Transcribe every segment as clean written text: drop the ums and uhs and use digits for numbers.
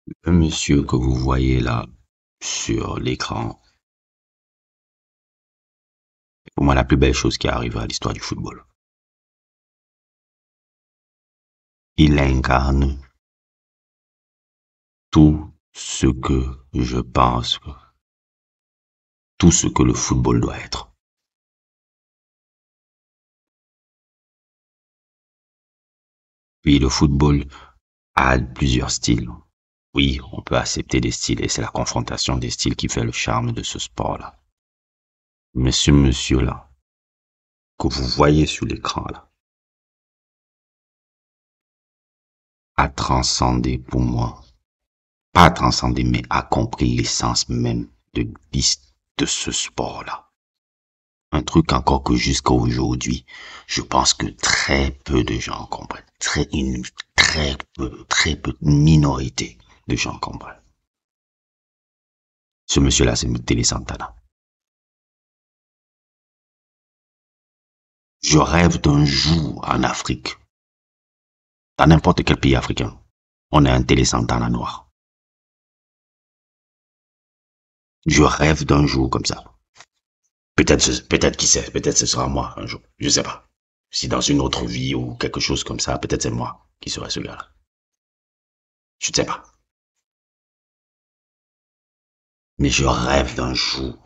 Le monsieur que vous voyez là sur l'écran est pour moi la plus belle chose qui est arrivée à l'histoire du football. Il incarne tout ce que je pense, tout ce que le football doit être. Oui, le football a plusieurs styles. Oui, on peut accepter des styles et c'est la confrontation des styles qui fait le charme de ce sport-là. Mais ce monsieur-là, que vous voyez sur l'écran là, a transcendé pour moi, pas transcendé, mais a compris l'essence même de ce sport-là. Un truc encore que jusqu'à aujourd'hui, je pense que très peu de gens comprennent. Très peu, une minorité de gens comprennent. Ce monsieur-là, c'est Télé Santana. Je rêve d'un jour en Afrique, dans n'importe quel pays africain, on a un Télé Santana noir. Je rêve d'un jour comme ça. Peut-être qui sait, peut-être ce sera moi un jour. Je sais pas. Si dans une autre vie ou quelque chose comme ça, peut-être c'est moi qui serai ce gars-là. Je ne sais pas. Mais je rêve d'un jour,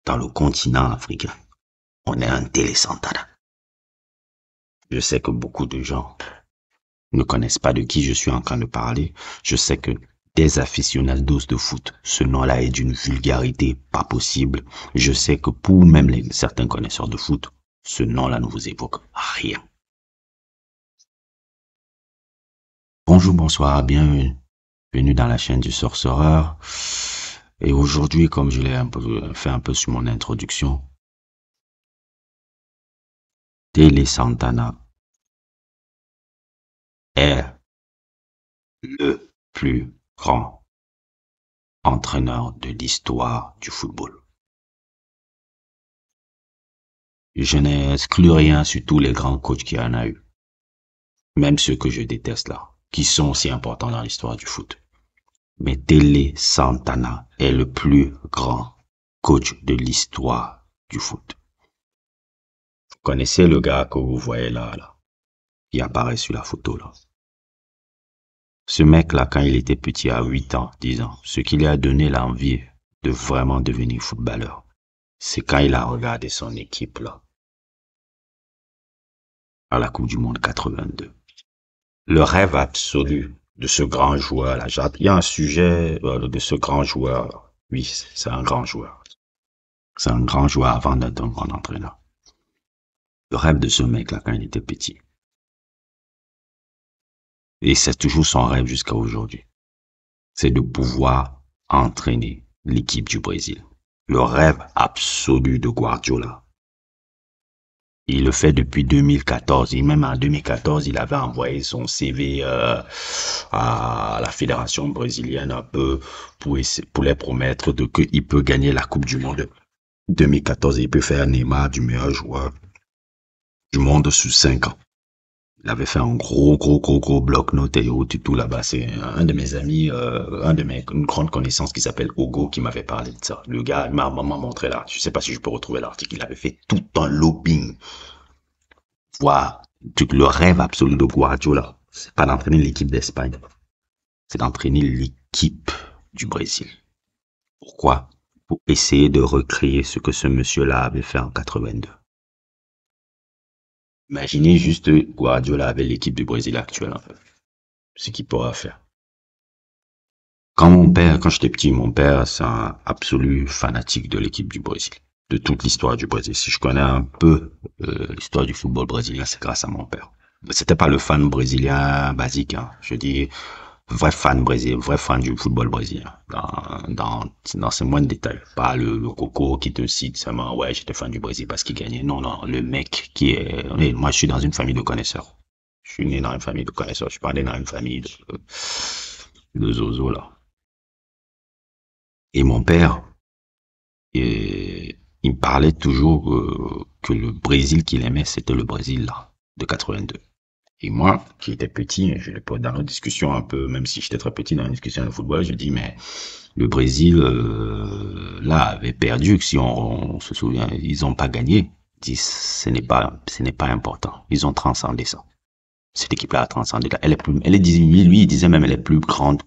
dans le continent africain, on est un Télé Santana. Je sais que beaucoup de gens ne connaissent pas de qui je suis en train de parler. Je sais que des aficionados de foot, ce nom-là est d'une vulgarité pas possible. Je sais que pour même certains connaisseurs de foot, ce nom-là ne vous évoque rien. Bonjour, bonsoir, bienvenue dans la chaîne du Sorcereur. Et aujourd'hui, comme je l'ai fait un peu sur mon introduction, Télé Santana est le plus grand entraîneur de l'histoire du football. Je n'exclus rien sur tous les grands coachs qu'il y en a eu, même ceux que je déteste là, qui sont aussi importants dans l'histoire du foot. Mais Télé Santana est le plus grand coach de l'histoire du foot. Vous connaissez le gars que vous voyez là, qui apparaît sur la photo là. Ce mec-là, quand il était petit, à 8 ans, 10 ans, ce qui lui a donné l'envie de vraiment devenir footballeur, c'est quand il a regardé son équipe là, à la Coupe du Monde 82. Le rêve absolu de ce grand joueur là, il y a un sujet de ce grand joueur. Oui, c'est un grand joueur. C'est un grand joueur avant d'être un grand entraîneur. Le rêve de ce mec là, quand il était petit. Et c'est toujours son rêve jusqu'à aujourd'hui. C'est de pouvoir entraîner l'équipe du Brésil. Le rêve absolu de Guardiola. Il le fait depuis 2014. Et même en 2014, il avait envoyé son CV à la fédération brésilienne un peu pour les promettre qu'il peut gagner la Coupe du Monde 2014 et il peut faire Neymar du meilleur joueur du monde sous 5 ans. Il avait fait un gros bloc-notes et tout là-bas. C'est un de mes amis, une grande connaissance qui s'appelle Ogo qui m'avait parlé de ça. Le gars m'a montré là. Je sais pas si je peux retrouver l'article. Il avait fait tout un lobbying. Voir le rêve absolu de Guardiola. C'est pas d'entraîner l'équipe d'Espagne. C'est d'entraîner l'équipe du Brésil. Pourquoi? Pour essayer de recréer ce que ce monsieur-là avait fait en 82. Imaginez juste Guardiola avec l'équipe du Brésil actuelle, en fait. Ce qu'il pourra faire. Quand j'étais petit, mon père, c'est un absolu fanatique de l'équipe du Brésil. De toute l'histoire du Brésil. Si je connais un peu l'histoire du football brésilien, c'est grâce à mon père. C'était pas le fan brésilien basique, hein. Je dis vrai fan brésilien, vrai fan du football brésilien. Dans ces moindres détails. Pas le coco qui te cite seulement, ouais, j'étais fan du Brésil parce qu'il gagnait. Non, le mec qui est, moi, je suis dans une famille de connaisseurs. Je suis né dans une famille de connaisseurs. Je suis pas né dans une famille de zozo, là. Et mon père, il me parlait toujours que le Brésil qu'il aimait, c'était le Brésil, là, de 82. Et moi, qui étais petit, je l'ai pas dans une discussion un peu, même si j'étais très petit dans une discussion de football, je dis, mais le Brésil, là, avait perdu, si on se souvient, ils ont pas gagné. Je dis, ce n'est pas important. Ils ont transcendé ça. Cette équipe-là a transcendé. Lui, il disait même, elle est plus grande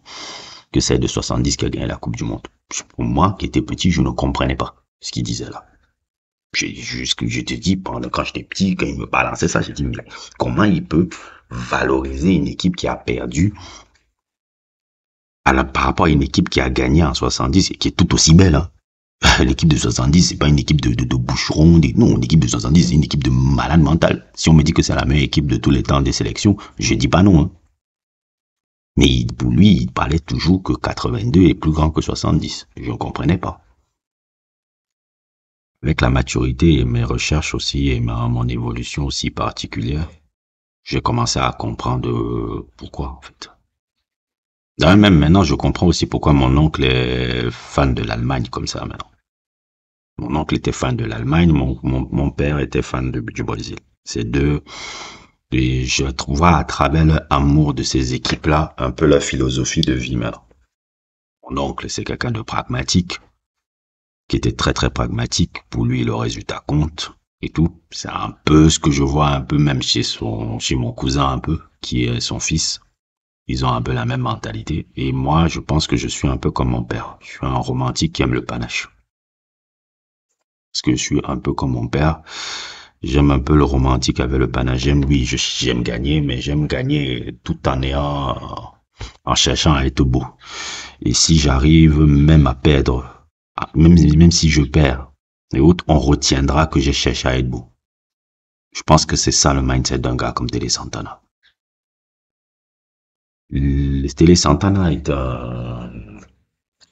que celle de 70 qui a gagné la Coupe du Monde. Pour moi, qui était petit, je ne comprenais pas ce qu'il disait là. Je te dis, quand j'étais petit, quand il me balançait ça, j'ai dit, mais comment il peut valoriser une équipe qui a perdu par rapport à une équipe qui a gagné en 70 et qui est tout aussi belle, hein. L'équipe de 70, c'est pas une équipe de boucherons, non, l'équipe de 70, c'est une équipe de malade mental. Si on me dit que c'est la meilleure équipe de tous les temps des sélections, je dis pas non, hein. Mais pour lui, il parlait toujours que 82 est plus grand que 70. Je ne comprenais pas. Avec la maturité et mes recherches aussi et mon évolution aussi particulière, j'ai commencé à comprendre pourquoi, en fait. D'ailleurs, même maintenant, je comprends aussi pourquoi mon oncle est fan de l'Allemagne comme ça maintenant. Mon oncle était fan de l'Allemagne, mon père était fan du Brésil. Ces deux, et je vois à travers l'amour de ces équipes-là un peu la philosophie de vie maintenant. Mon oncle, c'est quelqu'un de pragmatique, qui était très très pragmatique. Pour lui, le résultat compte et tout. C'est un peu ce que je vois un peu même chez mon cousin un peu, qui est son fils. Ils ont un peu la même mentalité. Et moi, je pense que je suis un peu comme mon père. Je suis un romantique qui aime le panache. Parce que je suis un peu comme mon père. J'aime un peu le romantique avec le panache. J'aime gagner, mais j'aime gagner tout en cherchant à être beau. Et si j'arrive même à perdre, même si je perds, et autres, on retiendra que j'ai cherché à être beau. Je pense que c'est ça le mindset d'un gars comme Télé Santana. Télé Santana est un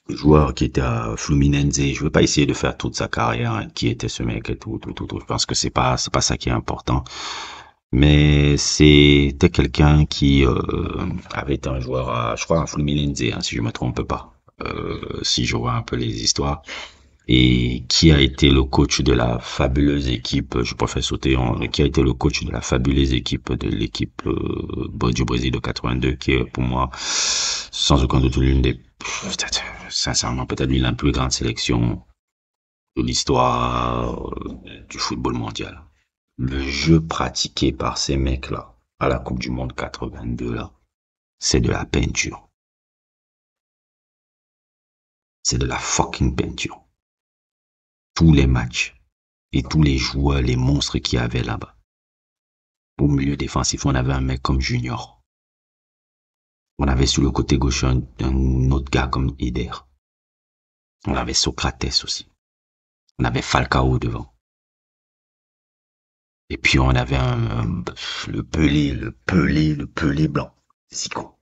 joueur qui était à Fluminense. Je veux pas essayer de faire toute sa carrière, hein, qui était ce mec et tout. Je pense que c'est pas ça qui est important. Mais c'était quelqu'un qui avait été un joueur je crois à Fluminense, hein, si je me trompe pas. Si je vois un peu les histoires. Et qui a été le coach de la fabuleuse équipe, je préfère sauter, qui a été le coach de la fabuleuse équipe de l'équipe du Brésil de 82, qui est pour moi, sans aucun doute, l'une des, peut-être, sincèrement, peut-être l'une des plus grandes sélections de l'histoire du football mondial. Le jeu pratiqué par ces mecs-là, à la Coupe du Monde 82, là, c'est de la peinture. C'est de la fucking peinture. Tous les matchs et tous les joueurs, les monstres qu'il y avait là-bas. Au milieu défensif, on avait un mec comme Junior. On avait sur le côté gauche un autre gars comme Eder. On avait Socrates aussi. On avait Falcao devant. Et puis on avait le Pelé blanc. Zico.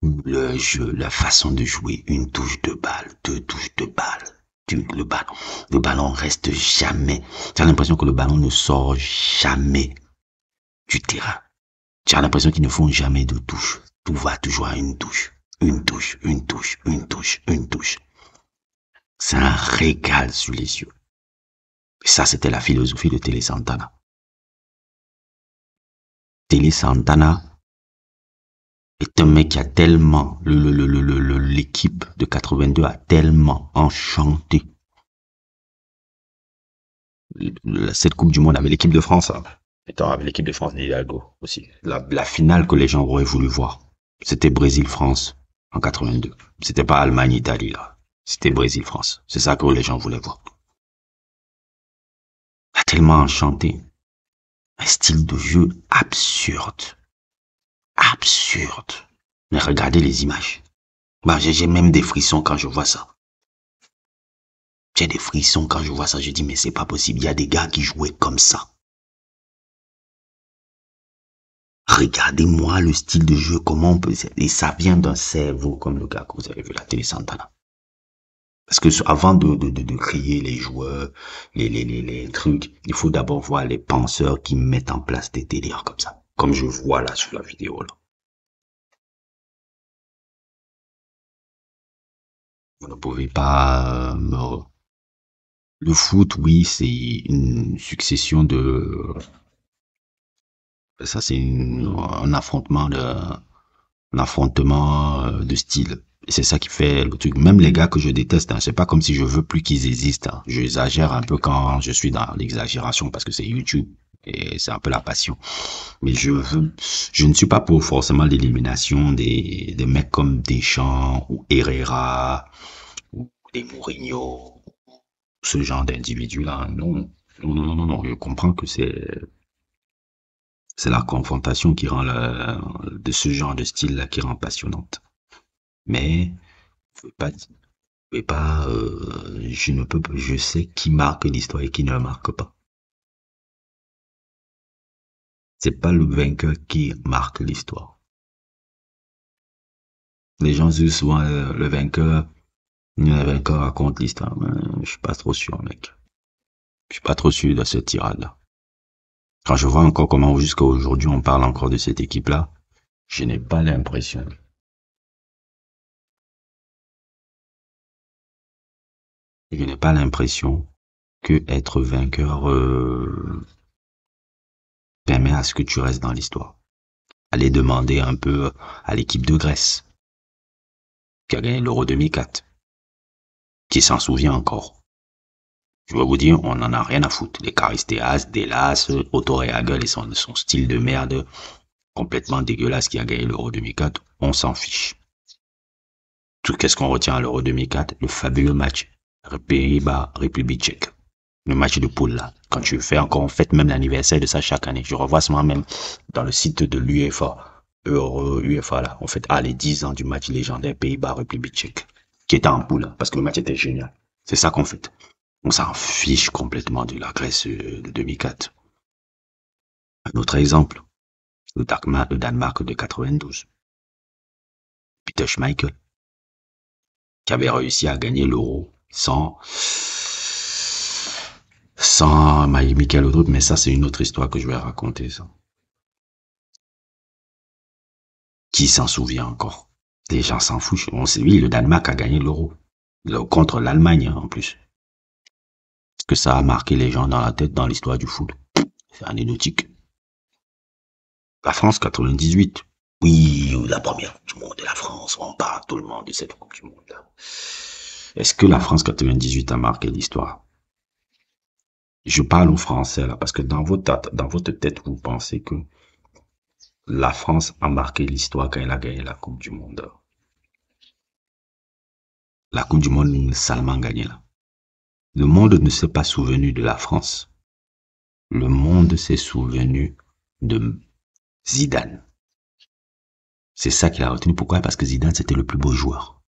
Le jeu, la façon de jouer, une touche de balle, deux touches de balle. Le ballon reste jamais. Tu as l'impression que le ballon ne sort jamais du terrain. Tu as l'impression qu'ils ne font jamais de touche. Tout va toujours à une touche. Une touche, une touche, une touche, une touche. C'est un régal sur les yeux. Et ça, c'était la philosophie de Télé Santana. Télé Santana est un mec qui a tellement, l'équipe de 82 a tellement enchanté cette Coupe du Monde avec l'équipe de France, hein. Étant avec l'équipe de France d'Hidalgo aussi. La finale que les gens auraient voulu voir, c'était Brésil-France en 82. C'était pas Allemagne-Italie, là. C'était Brésil-France. C'est ça que les gens voulaient voir. Il a tellement enchanté. Un style de jeu absurde. Absurde. Mais regardez les images. Bah, j'ai même des frissons quand je vois ça. J'ai des frissons quand je vois ça. Je dis, mais c'est pas possible. Il y a des gars qui jouaient comme ça. Regardez-moi le style de jeu, comment on peut... Et ça vient d'un cerveau comme le gars que vous avez vu, la Télé Santana. Parce que avant de crier les joueurs, les trucs, il faut d'abord voir les penseurs qui mettent en place des délires comme ça. Comme je vois là sur la vidéo là. Vous ne pouvez pas Le foot, oui, c'est une succession Ça, c'est un affrontement de style. Et c'est ça qui fait le truc. Même les gars que je déteste, hein, c'est pas comme si je veux plus qu'ils existent, hein. J'exagère un peu quand je suis dans l'exagération parce que c'est YouTube et c'est un peu la passion. Mais je ne suis pas pour forcément l'élimination des mecs comme Deschamps ou Herrera ou des Mourinho, ce genre d'individus-là. Non, non, non, non, non. Je comprends que c'est la confrontation qui rend de ce genre de style-là qui rend passionnante. Mais je veux pas, je ne peux, je sais qui marque l'histoire et qui ne marque pas. C'est pas le vainqueur qui marque l'histoire. Les gens disent souvent le vainqueur raconte l'histoire. Mais je suis pas trop sûr, mec. Je suis pas trop sûr de cette tirade-là. Quand je vois encore comment jusqu'à aujourd'hui on parle encore de cette équipe-là, je n'ai pas l'impression. Je n'ai pas l'impression que être vainqueur permet à ce que tu restes dans l'histoire. Allez demander un peu à l'équipe de Grèce, qui a gagné l'Euro 2004, qui s'en souvient encore. Je vais vous dire, on n'en a rien à foutre. Les Charistéas, Delas, Autoréagel et son style de merde complètement dégueulasse qui a gagné l'Euro 2004, on s'en fiche. Tout qu'est-ce qu'on retient à l'Euro 2004? Le fabuleux match Pays-Bas, République tchèque. Le match de poule là. Quand tu fais encore, on fête même l'anniversaire de ça chaque année. Je revois ce moment même dans le site de l'UEFA. UEFA là. On fête les 10 ans du match légendaire Pays-Bas, République tchèque. Qui était en poule, parce que le match était génial. C'est ça qu'on fait. On s'en fiche complètement de la Grèce de 2004. Un autre exemple, le Danemark de 92. Peter Schmeichel, qui avait réussi à gagner l'Euro sans Michael Laudrup, mais ça c'est une autre histoire que je vais raconter ça. Qui s'en souvient encore? Les gens s'en foutent. On sait, oui, le Danemark a gagné l'Euro. Contre l'Allemagne, en plus. Est-ce que ça a marqué les gens dans la tête dans l'histoire du foot? C'est anecdotique. La France 98. Oui, la première Coupe du Monde de la France. On parle tout le monde de cette Coupe du Monde-là. Est-ce que la France 98 a marqué l'histoire? Je parle au français, là, parce que dans votre tête, vous pensez que la France a marqué l'histoire quand elle a gagné la Coupe du Monde. La Coupe du Monde salement gagnée, là. Le monde ne s'est pas souvenu de la France. Le monde s'est souvenu de Zidane. C'est ça qu'il a retenu. Pourquoi? Parce que Zidane, c'était le plus beau joueur.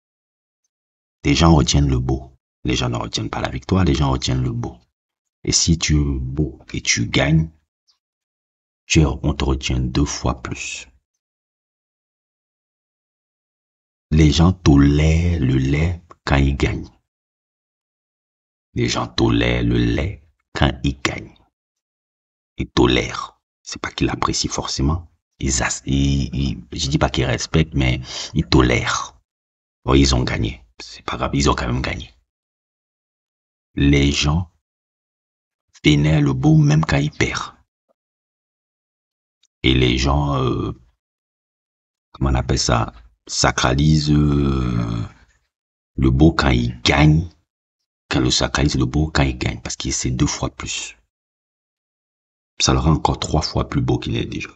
Les gens retiennent le beau. Les gens ne retiennent pas la victoire, les gens retiennent le beau. Et si tu es beau et tu gagnes, on te retient 2 fois plus. Les gens tolèrent le lait quand ils gagnent. Les gens tolèrent le lait quand ils gagnent. Ils tolèrent. C'est pas qu'ils l'apprécient forcément. Je dis pas qu'ils respectent, mais ils tolèrent. Oh, ils ont gagné. C'est pas grave, ils ont quand même gagné. Les gens vénèrent le beau même quand ils perdent. Et les gens, comment on appelle ça, sacralisent le beau quand ils gagnent. Quand le sacralise le beau quand ils gagnent. Parce que c'est 2 fois plus. Ça le rend encore 3 fois plus beau qu'il est déjà.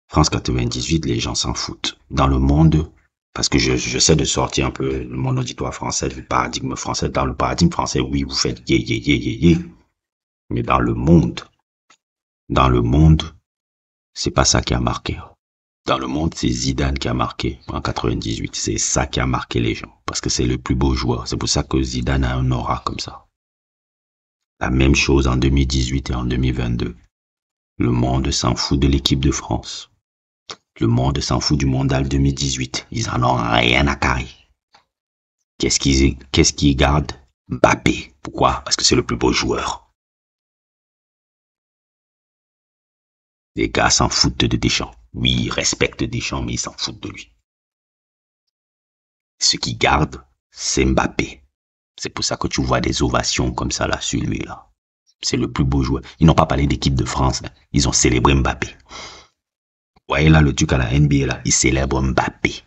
France 98, les gens s'en foutent. Dans le monde, parce que j'essaie de sortir un peu mon auditoire français, du paradigme français. Dans le paradigme français, oui, vous faites yé. Mais dans le monde, c'est pas ça qui a marqué. Dans le monde, c'est Zidane qui a marqué en 98. C'est ça qui a marqué les gens. Parce que c'est le plus beau joueur. C'est pour ça que Zidane a un aura comme ça. La même chose en 2018 et en 2022. Le monde s'en fout de l'équipe de France. Le monde s'en fout du mondial 2018. Ils en ont rien à carrer. Qu'est-ce qu'ils gardent? Mbappé. Pourquoi? Parce que c'est le plus beau joueur. Les gars s'en foutent de Deschamps. Oui, ils respectent Deschamps, mais ils s'en foutent de lui. Ce qu'ils gardent, c'est Mbappé. C'est pour ça que tu vois des ovations comme ça là sur lui là. C'est le plus beau joueur. Ils n'ont pas parlé d'équipe de France. Là. Ils ont célébré Mbappé. Vous voyez là, le truc à la NBA, là, ils célèbrent Mbappé.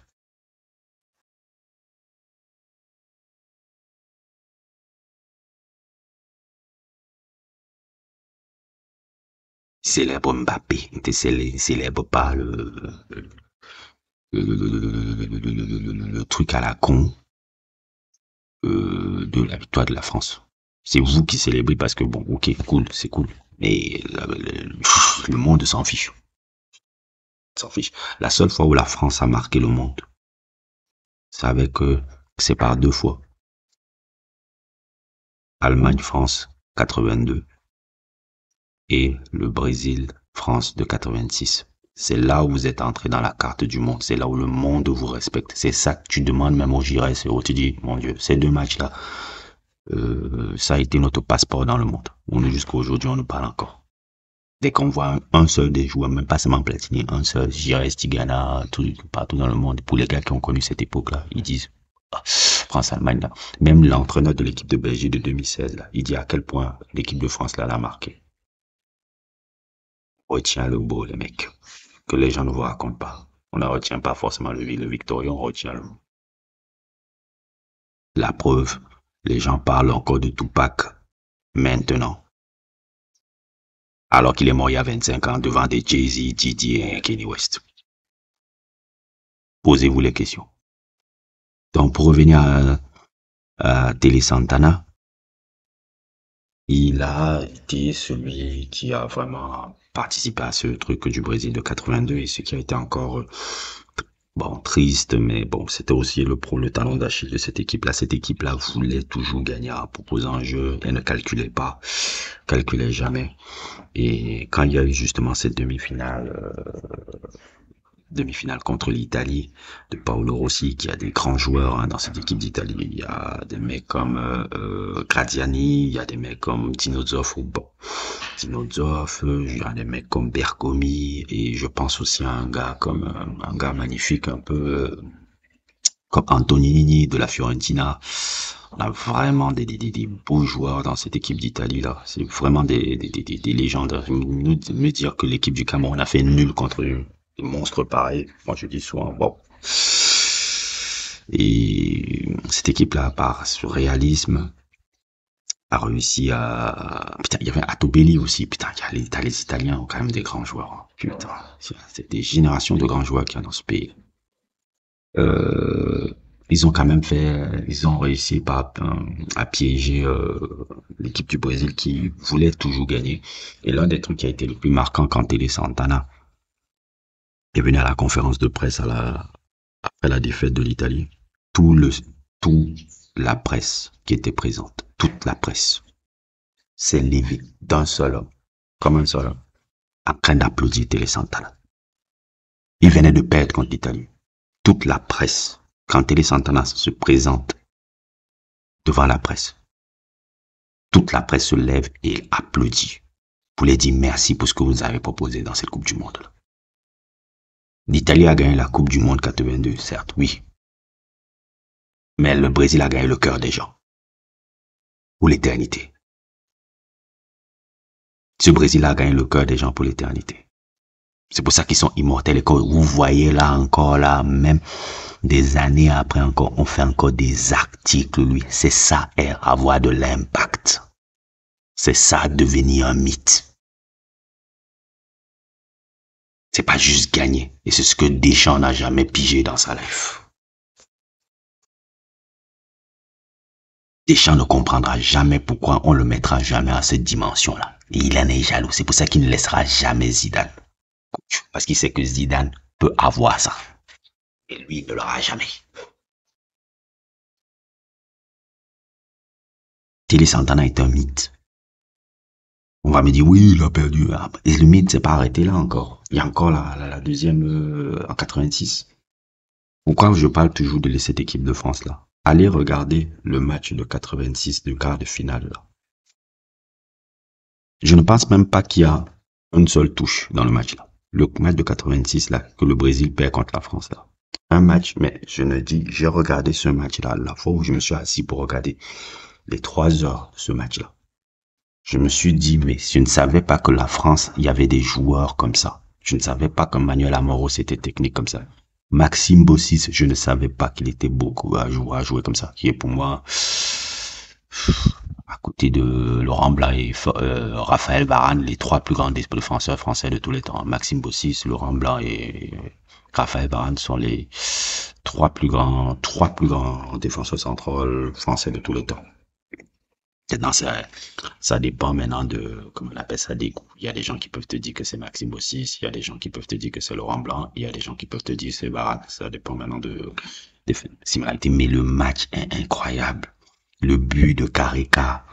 Ils célèbrent Mbappé. Ils ne célèbrent pas le truc à la con de la victoire de la France. C'est vous qui célébrez parce que, bon, ok, cool, c'est cool. Mais le monde s'en fiche. S'en fiche. La seule fois où la France a marqué le monde, c'est avec, c'est par 2 fois. Allemagne-France 82 et le Brésil-France de 86. C'est là où vous êtes entré dans la carte du monde. C'est là où le monde vous respecte. C'est ça que tu demandes même au JRS et tu dis, mon Dieu, ces 2 matchs-là, ça a été notre passeport dans le monde. On est jusqu'à aujourd'hui, on nous parle encore. Dès qu'on voit un seul des joueurs, même pas seulement Platini, un seul, JRS, Tigana, partout dans le monde, pour les gars qui ont connu cette époque-là, ils disent, ah, France-Allemagne, là. Même l'entraîneur de l'équipe de Belgique de 2016, là, il dit à quel point l'équipe de France, là, l'a marqué. Retient le beau, les mecs, que les gens ne vous racontent pas. On ne retient pas forcément le victorieux, on retient la preuve. Les gens parlent encore de Tupac maintenant. Alors qu'il est mort il y a 25 ans devant des Jay-Z, Didi et Kanye West. Posez-vous les questions. Donc, pour revenir à Télé Santana, il a été celui qui a vraiment participé à ce truc du Brésil de 82 et ce qui a été encore, bon, triste, mais bon, c'était aussi le talon d'Achille de cette équipe-là. Cette équipe-là voulait toujours gagner en proposant un jeu. Elle ne calculait pas, calculait jamais. Et quand il y a eu justement cette demi-finale contre l'Italie de Paolo Rossi, qui a des grands joueurs dans cette équipe d'Italie. Il y a des mecs comme Graziani, il y a des mecs comme Tinozov, il y a des mecs comme Bergomi, et je pense aussi à un gars magnifique, un peu comme Antonini de la Fiorentina. On a vraiment des beaux joueurs dans cette équipe d'Italie là. C'est vraiment des légendes. Me dire que l'équipe du Cameroun a fait nul contre des monstres pareils. Moi je dis souvent bon. Et cette équipe là, par ce réalisme, a réussi à... Putain, il y avait Atobelli aussi. Putain, les Italiens ont quand même des grands joueurs. Putain, c'est des générations de grands joueurs qu'il y a dans ce pays. Ils ont quand même ils ont réussi à piéger l'équipe du Brésil qui voulait toujours gagner. Et l'un des trucs qui a été le plus marquant quand Télé Santana est venu à la conférence de presse après la défaite de l'Italie, toute la presse qui était présente, toute la presse s'est levée d'un seul homme, comme un seul homme, en train d'applaudir Télé Santana. Il venait de perdre contre l'Italie. Toute la presse, quand Télé Santana se présente devant la presse, toute la presse se lève et applaudit pour lui dire merci pour ce que vous avez proposé dans cette Coupe du Monde. L'Italie a gagné la Coupe du Monde 82, certes, oui. Mais le Brésil a gagné le cœur des gens. Pour l'éternité. Ce Brésil a gagné le cœur des gens pour l'éternité. C'est pour ça qu'ils sont immortels et que vous voyez là encore, là, même des années après encore, on fait encore des articles, lui. C'est ça, avoir de l'impact. C'est ça, devenir un mythe. C'est pas juste gagner. Et c'est ce que Deschamps n'a jamais pigé dans sa life. Deschamps ne comprendra jamais pourquoi on le mettra jamais à cette dimension-là. Et il en est jaloux. C'est pour ça qu'il ne laissera jamais Zidane. Parce qu'il sait que Zidane peut avoir ça. Et lui, il ne l'aura jamais. Télé Santana est un mythe. On va me dire, oui, il a perdu. Et le mythe s'est pas arrêté là encore. Il y a encore la deuxième en 86. Pourquoi je parle toujours de cette équipe de France là? Allez regarder le match de 86 du quart de finale là. Je ne pense même pas qu'il y a une seule touche dans le match là. Le match de 86 là, que le Brésil perd contre la France là. Un match, mais j'ai regardé ce match là, la fois où je me suis assis pour regarder les 3 heures de ce match là. Je me suis dit, mais je ne savais pas que la France, il y avait des joueurs comme ça. Je ne savais pas que Manuel Amoros était technique comme ça. Maxime Bossis, je ne savais pas qu'il était beaucoup à jouer comme ça. Qui est pour moi, à côté de Laurent Blanc et Raphaël Varane, les trois plus grands défenseurs français de tous les temps. Maxime Bossis, Laurent Blanc et Raphaël Varane sont les trois plus grands défenseurs centraux français de tous les temps. Maintenant, ça dépend maintenant de, comment on appelle ça, des goûts. Il y a des gens qui peuvent te dire que c'est Maxime Bossis, il y a des gens qui peuvent te dire que c'est Laurent Blanc, il y a des gens qui peuvent te dire que c'est Varane. Ça dépend maintenant des similarités. Mais le match est incroyable. Le but de Carreca,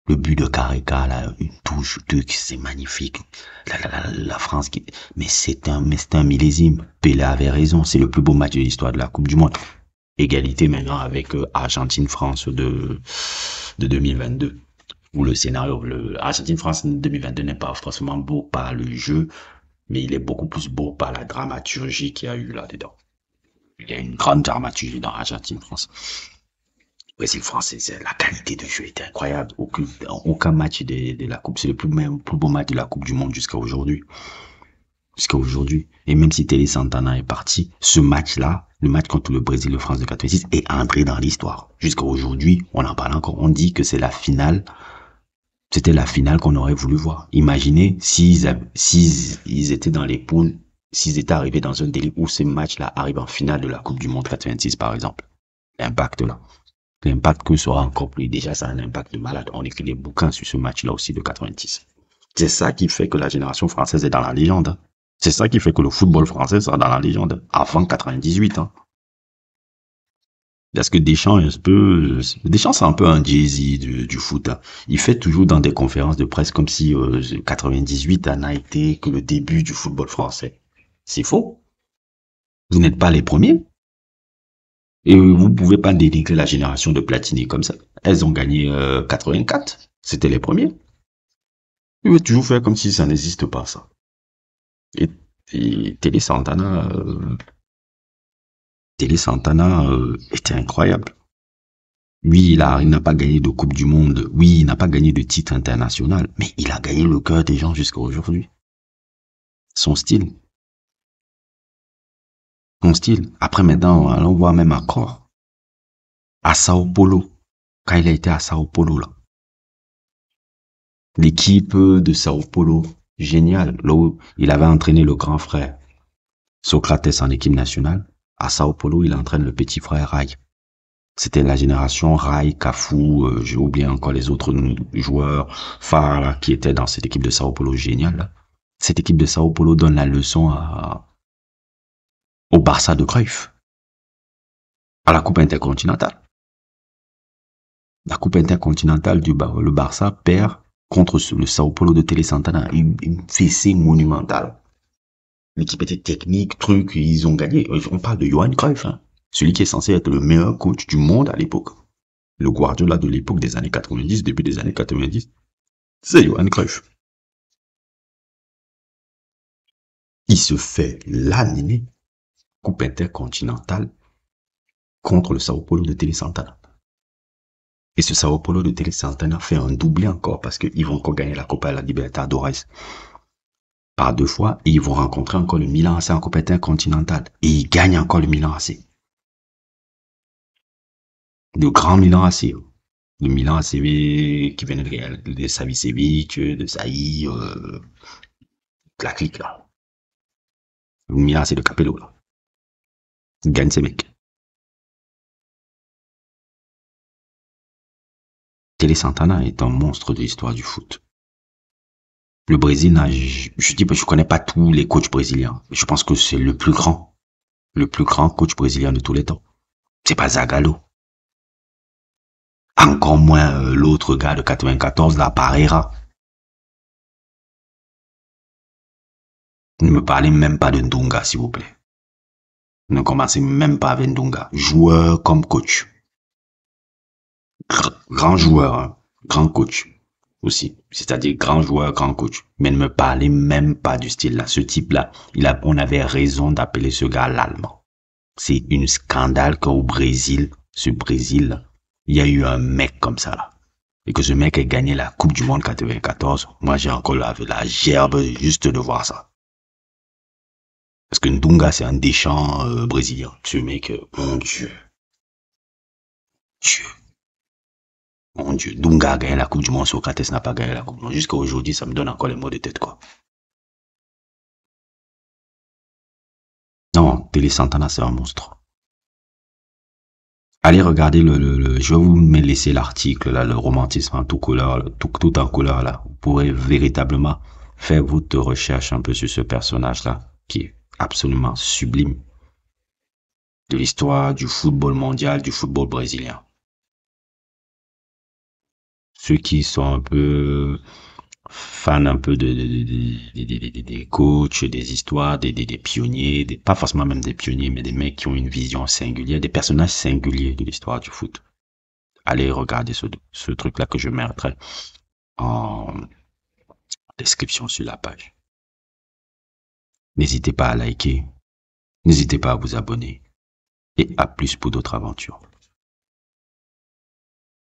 là, une touche, c'est magnifique. La France mais c'est un millésime. Pelé avait raison, c'est le plus beau match de l'histoire de la Coupe du Monde. Égalité maintenant avec Argentine-France de 2022. Où le scénario, Argentine-France 2022 n'est pas forcément beau par le jeu, mais il est beaucoup plus beau par la dramaturgie qu'il y a eu là-dedans. Il y a une grande dramaturgie dans Argentine-France. Brésil-France, la qualité de jeu était incroyable. Aucun match de la Coupe, c'est le plus beau match de la Coupe du Monde jusqu'à aujourd'hui. Et même si Télé Santana est parti, ce match-là, le match contre le Brésil de France de 86, est entré dans l'histoire. Jusqu'à aujourd'hui, on en parle encore. On dit que c'est la finale. C'était la finale qu'on aurait voulu voir. Imaginez s'ils étaient dans les poules, s'ils étaient arrivés dans un délai où ce match-là arrive en finale de la Coupe du Monde 86, par exemple. L'impact là. L'impact que sera encore plus. Déjà, ça a un impact de malade. On écrit des bouquins sur ce match-là aussi de 86. C'est ça qui fait que la génération française est dans la légende. C'est ça qui fait que le football français sera dans la légende. Avant 98, hein. Parce que Deschamps, c'est un peu un Jay-Z du foot, hein. Il fait toujours dans des conférences de presse comme si 98 n'a été que le début du football français. C'est faux. Vous n'êtes pas les premiers. Et vous pouvez pas dénigrer la génération de Platini comme ça. Elles ont gagné 84. C'était les premiers. Il veut toujours faire comme si ça n'existe pas, ça. Et Télé Santana était incroyable. Oui, il n'a pas gagné de Coupe du Monde. Oui, il n'a pas gagné de titre international. Mais il a gagné le cœur des gens jusqu'à aujourd'hui. Son style. Après, maintenant, on voit même encore. À Sao Paulo. Quand il a été à Sao Paulo, là. L'équipe de Sao Paulo. Génial. Là où il avait entraîné le grand frère Socrates en équipe nationale. À Sao Paulo, il entraîne le petit frère Rai. C'était la génération Rai, Cafu, j'ai oublié encore les autres joueurs phares là, qui étaient dans cette équipe de Sao Paulo géniale. Là. Cette équipe de Sao Paulo donne la leçon au Barça de Cruyff, à la Coupe intercontinentale. La Coupe intercontinentale le Barça perd contre le Sao Paulo de Télé Santana, une fessée monumentale. L'équipe était technique, ils ont gagné. On parle de Johan Cruyff, hein. Celui qui est censé être le meilleur coach du monde à l'époque. Le Guardiola de l'époque des années 90, début des années 90, c'est Johan Cruyff. Il se fait l'année Coupe intercontinentale contre le Sao Paulo de Télé Santana. Et ce Sao Paulo de Télé Santana fait un doublé encore parce qu'ils vont encore gagner la Copa Libertadores par 2 fois et ils vont rencontrer encore le Milan AC en Coupe intercontinentale. Et ils gagnent encore le Milan AC. Le grand Milan AC. Le Milan AC qui venait de Savicevic, de Saï, la clique là. Le Milan AC de Capello là. Il gagne ces mecs. Télé Santana est un monstre de l'histoire du foot. Le Brésil, je connais pas tous les coachs brésiliens. Je pense que c'est le plus grand coach brésilien de tous les temps. C'est pas Zagallo. Encore moins l'autre gars de 94, la Parreira. Ne me parlez même pas de Ndunga, s'il vous plaît. Ne commencez même pas avec Ndunga. Joueur comme coach. Grand joueur, hein. Grand coach aussi. C'est-à-dire grand joueur, grand coach. Mais ne me parlez même pas du style là. Ce type-là, on avait raison d'appeler ce gars l'Allemand. C'est une scandale qu'au Brésil, ce Brésil, il y a eu un mec comme ça là. et que ce mec ait gagné la Coupe du Monde 94, moi j'ai encore la gerbe juste de voir ça. Parce que Ndunga, c'est un Deschamps brésilien. Ce mec, mon Dieu, Dieu, mon Dieu. Dunga a gagné la Coupe du Monde, Socrates n'a pas gagné la Coupe du Monde. Jusqu'à aujourd'hui, ça me donne encore les mots de tête, quoi. Non, Télé Santana, c'est un monstre. Allez regarder je vais vous laisser l'article, là, le romantisme en tout couleur, tout en couleur, là. Vous pourrez véritablement faire votre recherche un peu sur ce personnage-là, qui est absolument sublime de l'histoire du football mondial, du football brésilien. Ceux qui sont un peu fans un peu des coachs, des histoires, des pionniers, pas forcément même des pionniers, mais des mecs qui ont une vision singulière, des personnages singuliers de l'histoire du foot. Allez regarder ce truc-là que je mettrai en description sur la page. N'hésitez pas à liker, n'hésitez pas à vous abonner et à plus pour d'autres aventures.